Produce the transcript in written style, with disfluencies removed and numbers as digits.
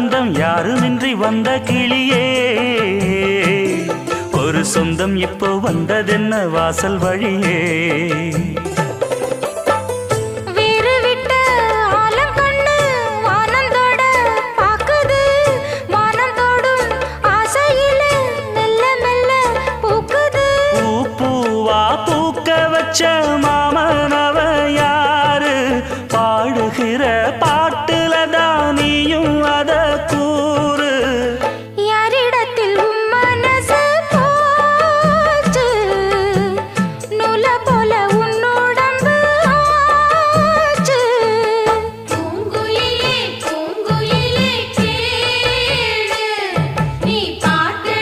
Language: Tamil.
பந்தம் யாருமின்றி வந்த கிளியே ஒரு சொந்தம் இப்போ வந்ததென்ன வாசல் வழியே பூக்க வச்ச